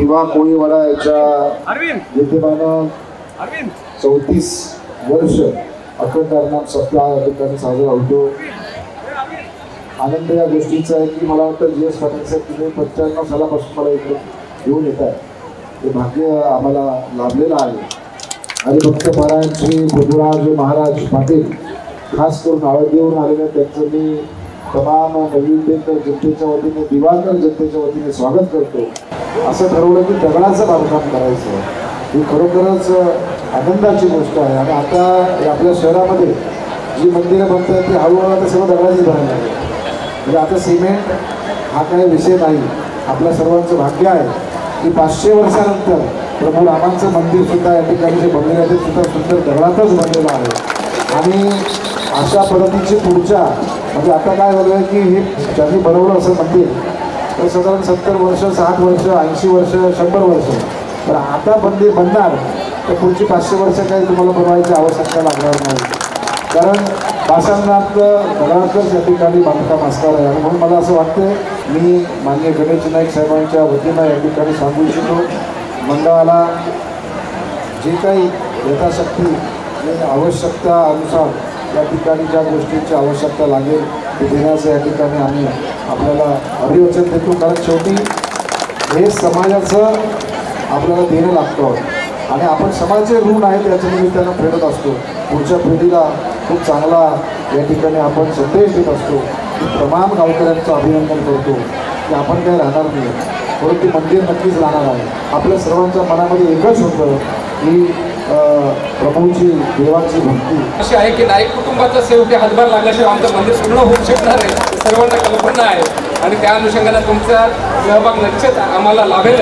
दिवा कोळीवाडा याच्या विद्यमानं 34 वर्ष अखंड हरिनाम सप्ताह या ठिकाणी साजरा होतो। आनंद या गोष्टीचा आहे की मला वाटतं जी एस पाटील साहेब तुम्ही 95 सालापासून मला इकडे घेऊन येत आहे, हे भाग्य आम्हाला लाभलेलं आहे। हरिभक्त परायण श्री पृथ्वीराज महाराज पाटील खास करून आळंदीवरून आलेले त्यांचं मी तमाम नवीनतेकर जनतेच्या वतीने दिवाकर जनतेच्या वतीने स्वागत करतो। असं ठरवलं की दगडाचं बांधकाम करायचं, ही खरोखरच आनंदाची गोष्ट आहे। आणि आता आपल्या शहरामध्ये जी मंदिरं बनतात ती हळूहळू आता सर्व दगडाची बनायला लागली, म्हणजे आता सिमेंट हा काही विषय नाही। आपल्या सर्वांचं भाग्य आहे की 500 वर्षानंतर प्रभू रामांचं मंदिर सुद्धा या ठिकाणी जे बनलेलं आहे ते सुद्धा सुंदर दगडातच बनलेलं आहे। आणि अशा पद्धतीची पुढच्या म्हणजे आता काय झालं आहे की हे ज्यांनी बनवलं असं मंदिर तर साधारण 70 वर्ष 60 वर्ष 80 वर्ष 100 वर्ष, तर आता मंदिर बनणार तर पुढची 500 वर्ष काही तुम्हाला बनवायची आवश्यकता लागणार नाही, कारण पाषाणातलं दगडातच या ठिकाणी बांधकाम असणार आहे। आणि म्हणून मला असं वाटतं मी माननीय गणेश नाईक साहेबांच्या वतीनं या ठिकाणी सांगू इच्छितो, मंडळाला जे काही यथाशक्ती आवश्यकता अनुसार या ठिकाणी ज्या गोष्टींची आवश्यकता लागेल ते देण्याचं या ठिकाणी आम्ही आपल्याला अभिवचन देतो, कारण शेवटी हे समाजाचं आपल्याला देणं लागतं आणि आपण समाजाचे ऋण आहे त्याच्या निमित्तानं फेडत असतो। पुढच्या पिढीला खूप चांगला या ठिकाणी आपण संदेश देत असतो। तमाम गावकऱ्यांचं अभिनंदन करतो की आपण काय राहणार नाही, परंतु मंदिर नक्कीच राहणार आहे। आपल्या सर्वांच्या मनामध्ये एकच होतं की प्रभूची देवाची भक्ती अशी आहे की नाईक कुटुंबाचा शेवटी हातभार लागल्याशिवाय आमचं मंदिर पूर्ण होऊ शकणार आहे, सर्वांना कल्पना आहे। आणि त्या अनुषंगाने तुमचा सहभाग नक्कीच आम्हाला लाभेल।